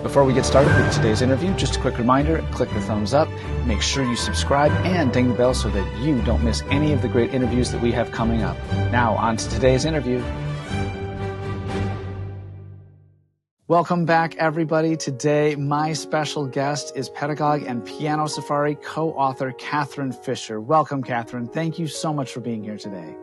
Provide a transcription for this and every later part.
Before we get started with today's interview, just a quick reminder, click the thumbs up, make sure you subscribe, and ding the bell so that you don't miss any of the great interviews that we have coming up. Now, on to today's interview. Welcome back, everybody. Today, my special guest is Pedagogue and Piano Safari co-author Katherine Fisher. Welcome, Katherine. Thank you so much for being here today.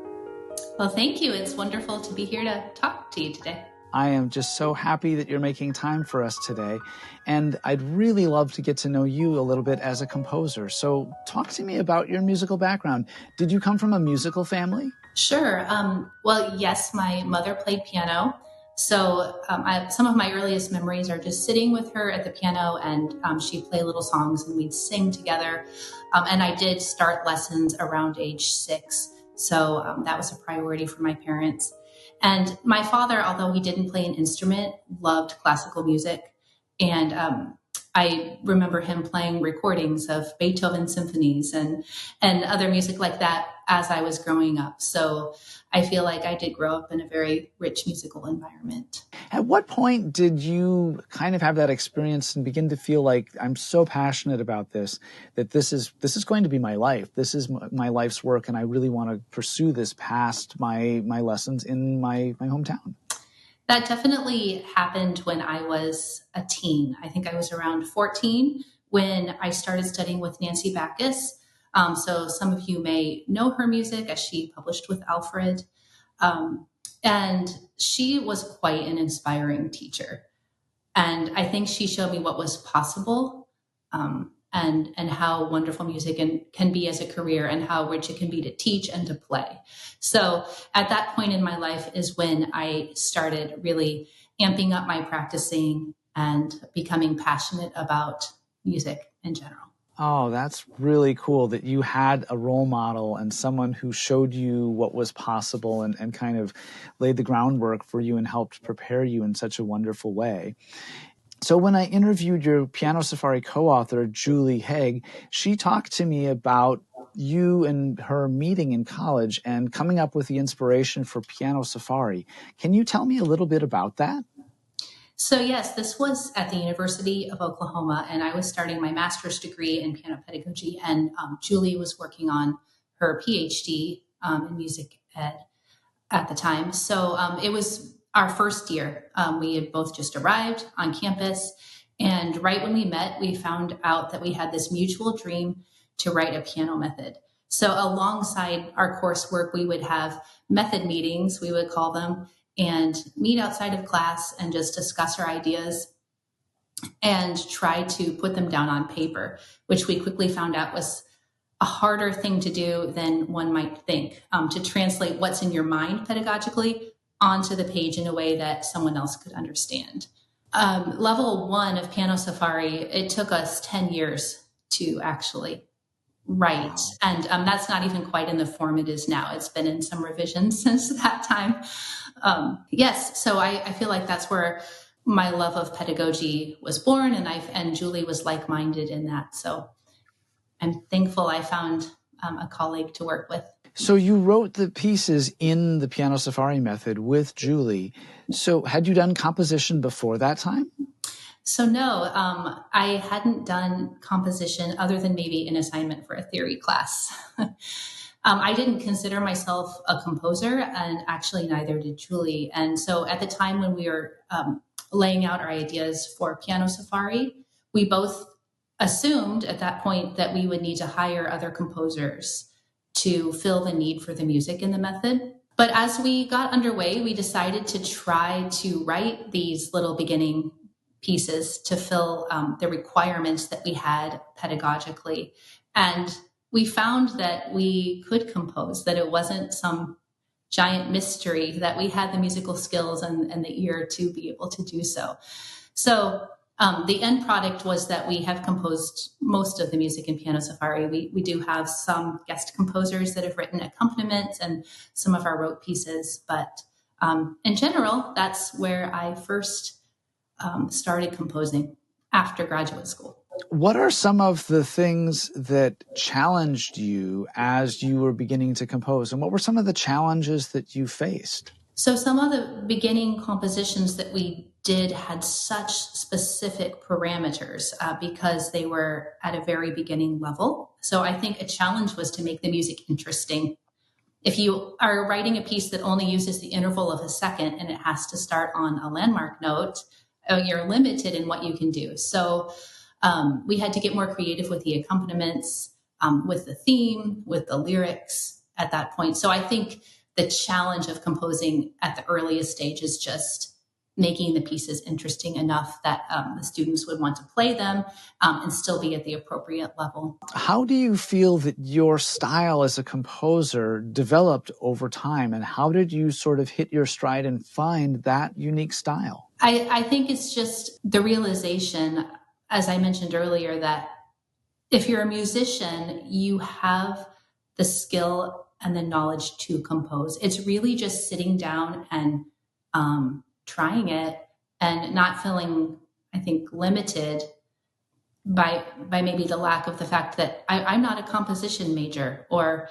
Well, thank you. It's wonderful to be here to talk to you today. I am just so happy that you're making time for us today, and I'd really love to get to know you a little bit as a composer. So talk to me about your musical background. Did you come from a musical family? Sure. Well, yes, my mother played piano. So some of my earliest memories are just sitting with her at the piano, and she'd play little songs and we'd sing together. And I did start lessons around age 6. So that was a priority for my parents. And my father, although he didn't play an instrument, loved classical music. And I remember him playing recordings of Beethoven symphonies and other music like that as I was growing up. So I feel like I did grow up in a very rich musical environment. At what point did you kind of have that experience and begin to feel like, I'm so passionate about this, that this is going to be my life. This is my life's work, and I really want to pursue this past my lessons in my hometown? That definitely happened when I was a teen. I think I was around 14 when I started studying with Nancy Backus. So some of you may know her music, as she published with Alfred. And she was quite an inspiring teacher. And I think she showed me what was possible, and how wonderful music can be as a career, and how rich it can be to teach and to play. So at that point in my life is when I started really amping up my practicing and becoming passionate about music in general. Oh, that's really cool that you had a role model and someone who showed you what was possible and kind of laid the groundwork for you and helped prepare you in such a wonderful way. So when I interviewed your Piano Safari co-author, Julie Haig, she talked to me about you and her meeting in college and coming up with the inspiration for Piano Safari. Can you tell me a little bit about that? So yes, this was at the University of Oklahoma, and I was starting my master's degree in piano pedagogy, and Julie was working on her PhD in music ed at the time. So it was our first year. We had both just arrived on campus, and right when we met, we found out that we had this mutual dream to write a piano method. So alongside our coursework, we would have method meetings, we would call them, and meet outside of class and just discuss our ideas and try to put them down on paper, which we quickly found out was a harder thing to do than one might think, to translate what's in your mind pedagogically onto the page in a way that someone else could understand. Level 1 of Piano Safari, it took us 10 years to actually write. Wow. And that's not even quite in the form it is now. It's been in some revisions since that time. Yes, so I feel like that's where my love of pedagogy was born, and Julie was like-minded in that. So I'm thankful I found a colleague to work with. So you wrote the pieces in the Piano Safari method with Julie. So had you done composition before that time? So no, I hadn't done composition other than maybe an assignment for a theory class. I didn't consider myself a composer, and actually neither did Julie. And so at the time when we were laying out our ideas for Piano Safari, we both assumed at that point that we would need to hire other composers to fill the need for the music in the method. But as we got underway, we decided to try to write these little beginning pieces to fill the requirements that we had pedagogically. And we found that we could compose, that it wasn't some giant mystery, that we had the musical skills and the ear to be able to do so. So the end product was that we have composed most of the music in Piano Safari. We do have some guest composers that have written accompaniments and some of our rote pieces, but in general, that's where I first started composing after graduate school. What are some of the things that challenged you as you were beginning to compose? And what were some of the challenges that you faced? So some of the beginning compositions that we had such specific parameters because they were at a very beginning level. So I think a challenge was to make the music interesting. If you are writing a piece that only uses the interval of a second and it has to start on a landmark note, you're limited in what you can do. So we had to get more creative with the accompaniments, with the theme, with the lyrics at that point. So I think the challenge of composing at the earliest stage is just making the pieces interesting enough that the students would want to play them and still be at the appropriate level. How do you feel that your style as a composer developed over time, and how did you sort of hit your stride and find that unique style? I think it's just the realization, as I mentioned earlier, that if you're a musician, you have the skill and the knowledge to compose. It's really just sitting down and trying it and not feeling, I think, limited by maybe the lack of the fact that I'm not a composition major or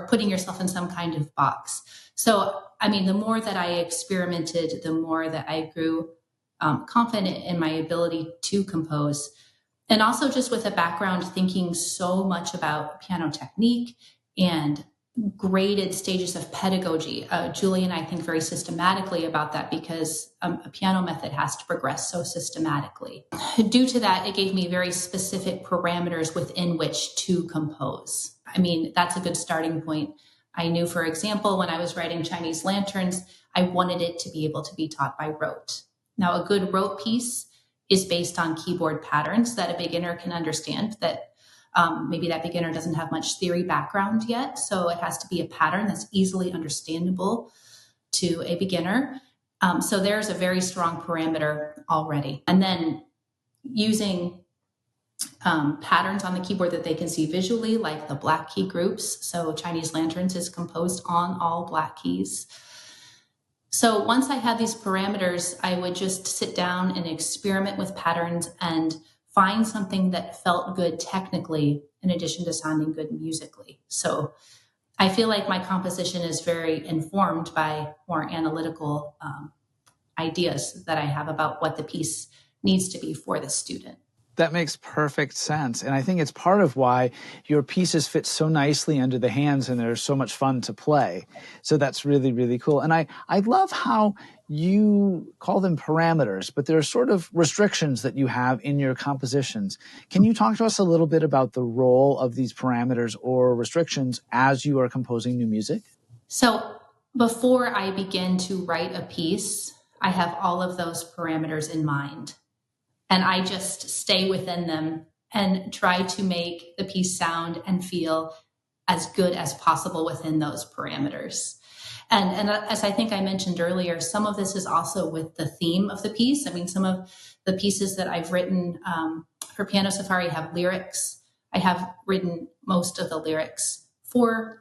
putting yourself in some kind of box. So, I mean, the more that I experimented, the more that I grew confident in my ability to compose. And also just with a background thinking so much about piano technique and graded stages of pedagogy. Julie and I think very systematically about that because a piano method has to progress so systematically. Due to that, it gave me very specific parameters within which to compose. I mean, that's a good starting point. I knew, for example, when I was writing Chinese Lanterns, I wanted it to be able to be taught by rote. Now, a good rote piece is based on keyboard patterns that a beginner can understand, that maybe that beginner doesn't have much theory background yet. So it has to be a pattern that's easily understandable to a beginner. So there's a very strong parameter already. And then using patterns on the keyboard that they can see visually, like the black key groups. So Chinese Lanterns is composed on all black keys. So once I had these parameters, I would just sit down and experiment with patterns and find something that felt good technically in addition to sounding good musically. So I feel like my composition is very informed by more analytical ideas that I have about what the piece needs to be for the student. That makes perfect sense. And I think it's part of why your pieces fit so nicely under the hands and they're so much fun to play. So that's really, really cool. And I love how you call them parameters, but they're sort of restrictions that you have in your compositions. Can you talk to us a little bit about the role of these parameters or restrictions as you are composing new music? So before I begin to write a piece, I have all of those parameters in mind. And I just stay within them and try to make the piece sound and feel as good as possible within those parameters. And as I think I mentioned earlier, some of this is also with the theme of the piece. I mean, some of the pieces that I've written for Piano Safari have lyrics. I have written most of the lyrics for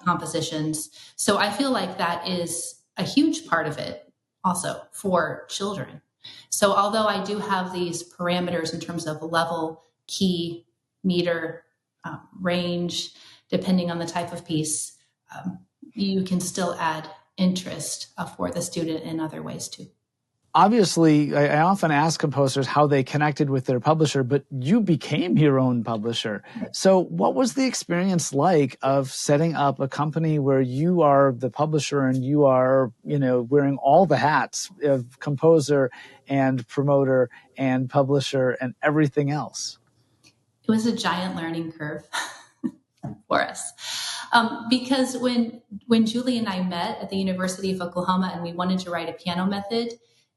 compositions. So I feel like that is a huge part of it also for children. So although I do have these parameters in terms of level, key, meter, range, depending on the type of piece, you can still add interest for the student in other ways too. Obviously, I often ask composers how they connected with their publisher, but you became your own publisher. So what was the experience like of setting up a company where you are the publisher and you are, wearing all the hats of composer and promoter and publisher and everything else? It was a giant learning curve for us. Because when Julie and I met at the University of Oklahoma and we wanted to write a piano method,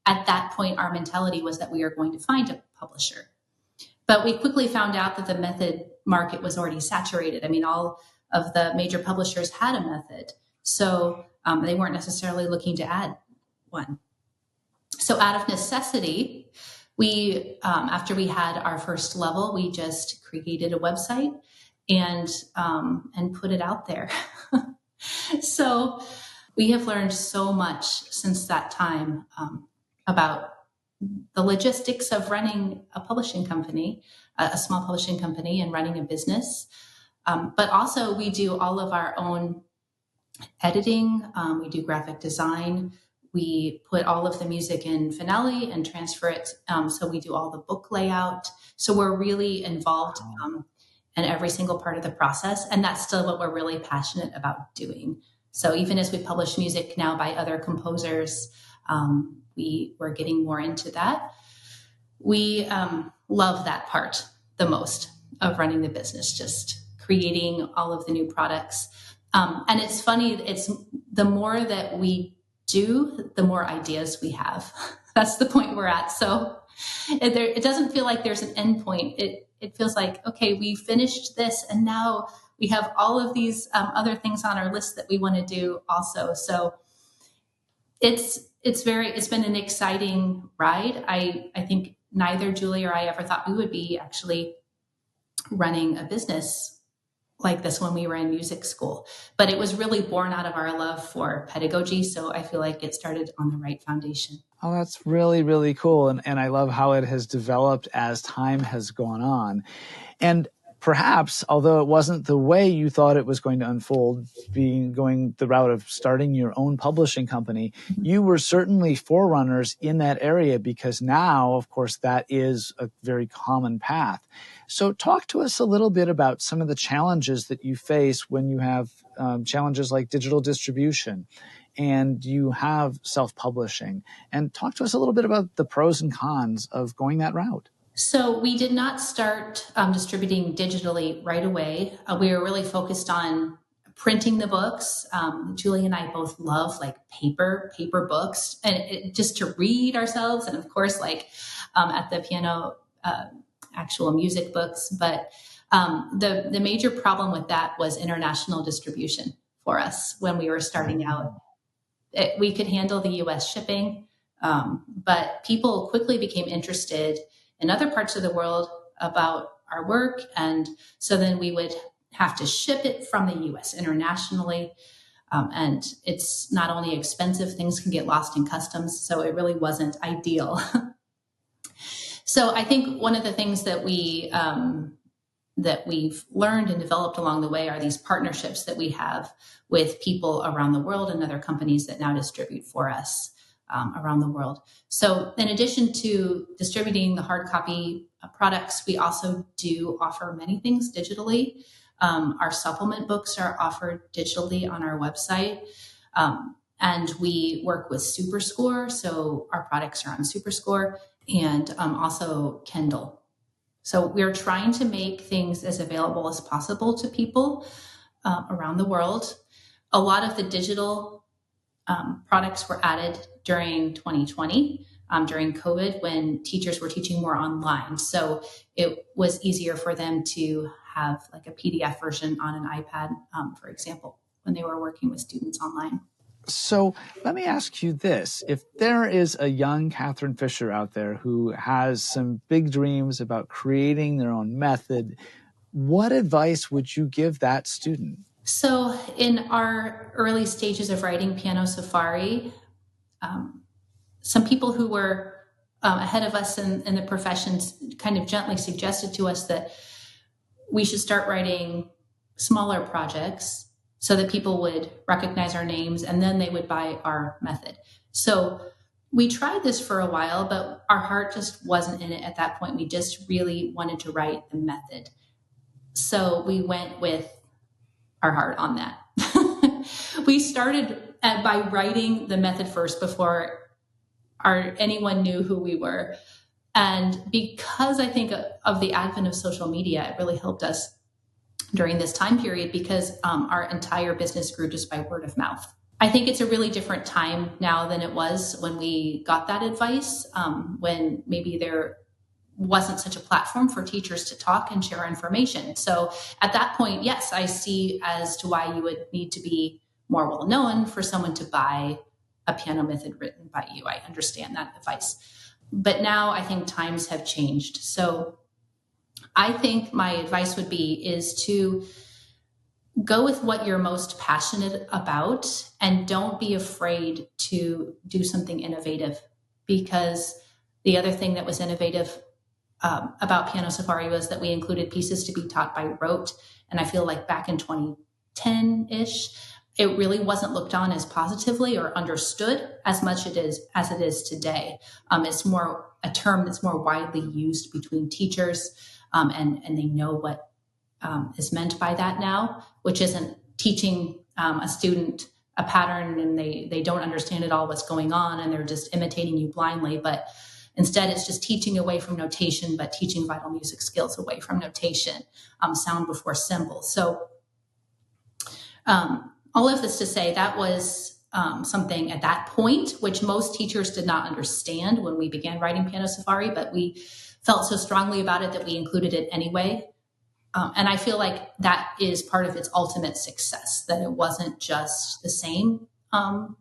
at that point, our mentality was that we are going to find a publisher. But we quickly found out that the method market was already saturated. I mean, all of the major publishers had a method. So they weren't necessarily looking to add one. So out of necessity, we, after we had our first level, we just created a website and put it out there. So we have learned so much since that time about the logistics of running a publishing company, a small publishing company, and running a business. But also we do all of our own editing. We do graphic design. We put all of the music in Finale and transfer it. So we do all the book layout. So we're really involved in every single part of the process. And that's still what we're really passionate about doing. So even as we publish music now by other composers, we're getting more into that. We love that part the most of running the business, just creating all of the new products. And it's funny, it's the more that we do, the more ideas we have. That's the point we're at. So it doesn't feel like there's an end point. It feels like, okay, we finished this and now we have all of these other things on our list that we want to do also. So it's been an exciting ride. I think neither Julie or I ever thought we would be actually running a business like this when we were in music school, but it was really born out of our love for pedagogy. So I feel like it started on the right foundation. Oh, that's really, really cool. And I love how it has developed as time has gone on. And perhaps, although it wasn't the way you thought it was going to unfold, going the route of starting your own publishing company, you were certainly forerunners in that area, because now, of course, that is a very common path. So talk to us a little bit about some of the challenges that you face when you have challenges like digital distribution and you have self-publishing, and talk to us a little bit about the pros and cons of going that route. So we did not start distributing digitally right away. We were really focused on printing the books. Julie and I both love like paper books, and just to read ourselves. And of course, like at the piano, actual music books. But the major problem with that was international distribution for us when we were starting out. We could handle the US shipping, but people quickly became interested in other parts of the world about our work. And so then we would have to ship it from the US internationally. And it's not only expensive, things can get lost in customs. So it really wasn't ideal. So I think one of the things that we've learned and developed along the way are these partnerships that we have with people around the world and other companies that now distribute for us around the world. So in addition to distributing the hard copy products, we also do offer many things digitally. Our supplement books are offered digitally on our website. And we work with SuperScore. So our products are on SuperScore, and also Kindle. So we're trying to make things as available as possible to people around the world. A lot of the digital products were added during 2020, during COVID, when teachers were teaching more online. So it was easier for them to have like a PDF version on an iPad, for example, when they were working with students online. So let me ask you this. If there is a young Katherine Fisher out there who has some big dreams about creating their own method, what advice would you give that student? So in our early stages of writing Piano Safari, some people who were ahead of us in the professions kind of gently suggested to us that we should start writing smaller projects so that people would recognize our names and then they would buy our method. So we tried this for a while, but our heart just wasn't in it at that point. We just really wanted to write the method. So we went with our heart on that. We started by writing the method first before anyone knew who we were. And because I think of the advent of social media, it really helped us during this time period, because our entire business grew just by word of mouth. I think it's a really different time now than it was when we got that advice, when maybe there wasn't such a platform for teachers to talk and share information. So at that point, yes, I see as to why you would need to be more well known for someone to buy a piano method written by you. I understand that advice. But now I think times have changed. So I think my advice would be is to go with what you're most passionate about and don't be afraid to do something innovative, because the other thing that was innovative about Piano Safari was that we included pieces to be taught by rote. And I feel like back in 2010-ish, it really wasn't looked on as positively or understood as much as it is today. It's more a term that's more widely used between teachers, and they know what is meant by that now, which isn't teaching a student a pattern and they don't understand at all what's going on and they're just imitating you blindly. But instead, it's just teaching away from notation, but teaching vital music skills away from notation, sound before symbol. So all of this to say that was something at that point, which most teachers did not understand when we began writing Piano Safari, but we felt so strongly about it that we included it anyway. And I feel like that is part of its ultimate success, that it wasn't just the same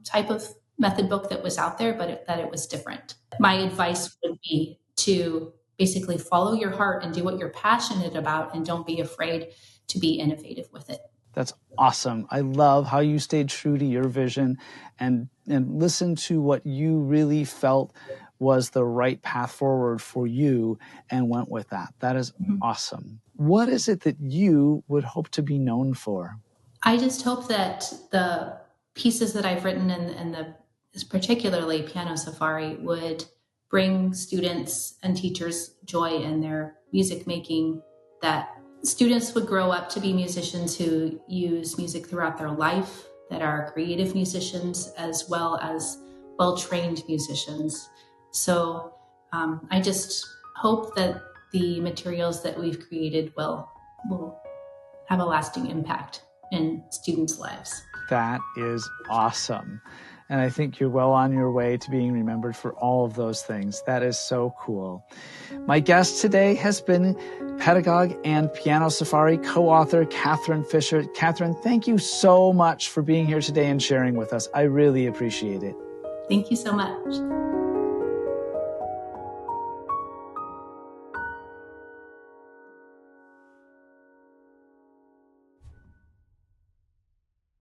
type of method book that was out there, but that it was different. My advice would be to basically follow your heart and do what you're passionate about, and don't be afraid to be innovative with it. That's awesome. I love how you stayed true to your vision and listened to what you really felt was the right path forward for you and went with that. That is awesome. What is it that you would hope to be known for? I just hope that the pieces that I've written and particularly Piano Safari would bring students and teachers joy in their music making, that students would grow up to be musicians who use music throughout their life, that are creative musicians as well as well-trained musicians. So I just hope that the materials that we've created will have a lasting impact in students' lives. That is awesome. And I think you're well on your way to being remembered for all of those things. That is so cool. My guest today has been Pedagogue and Piano Safari co-author Katherine Fisher. Katherine, thank you so much for being here today and sharing with us. I really appreciate it. Thank you so much.